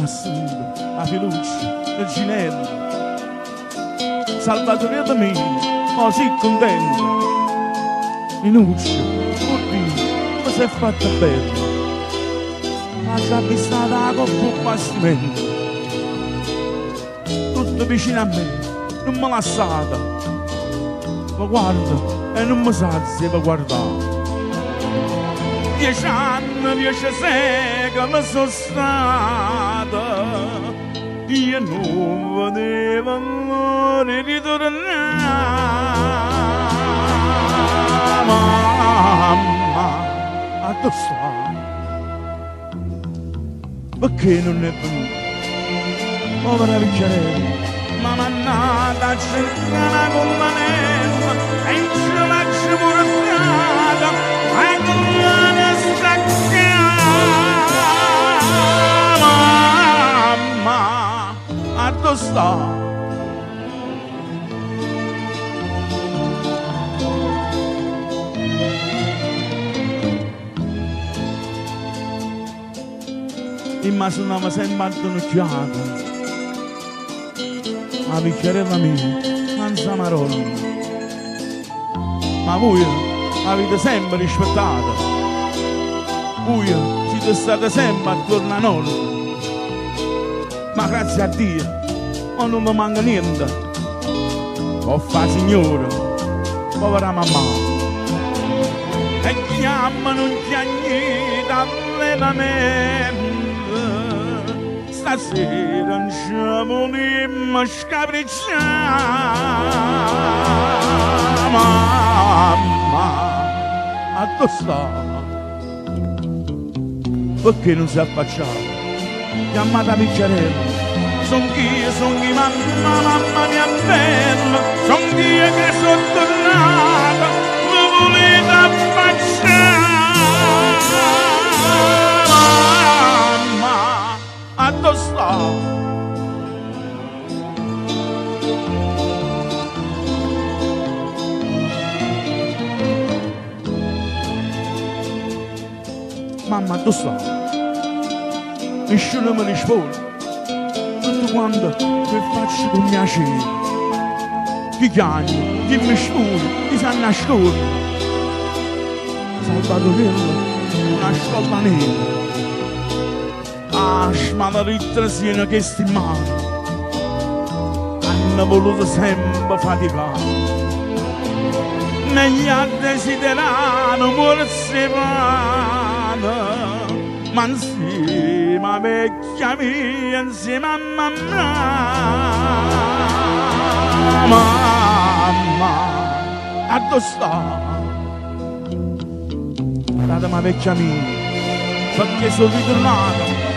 assento la fiducia del ginello. Salvatore da me, così contento. Minuccio, oddio, mi si è fatta bella. Ma già vistata la coppa un bastimento. Tutto vicino a me, non me l'ha lasciata. Ma guarda, e non mi sa se va guardare. 10 anni, 10 secoli sono stata. Io non vedevo amore ritornare. Mamma, a dove sta? Perché non è venuta? Povera vecchiarella, ma mannata cercata con manella e in cielo ci portata a collana staccata. Mamma, a dove sta? Immaginavo sempre addornacchiata, la vecchiarella mia, non sa parola. Ma voi avete sempre rispettato, voi siete state sempre attorno a noi. Ma grazie a Dio, non mi manca niente. Ho fa signora, povera mamma, e chiamano un piagnito allevamento. Stasera non ci volimmo scapricciare. Mamma, a dove sta? Perché non si è affacciata? Chiamata picciarella. Son chi, mamma mia bella. Son chi che sono tornata. Mi volete affacciare. A dove sta? Mamma, dove sta? Nessuno mi risponde. Tutto quanto che faccio con mia cena. Chi chiami, chi mi scuola, chi si nasconde. Salvatorella, una sciolta nera. Ma la vita sia che sti mani hanno voluto sempre faticare, negli ha desiderato morse pane, ma insieme a vecchia mia, insieme a mamma. Mamma, a dove sta? Datemi vecchia mia, perché sono ritornato.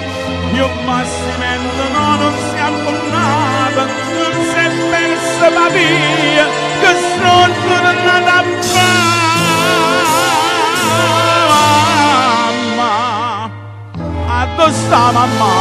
Io bastimento non si è abbandonato, non si è persa la via, che sono tornata a mamma. A dove sta mamma?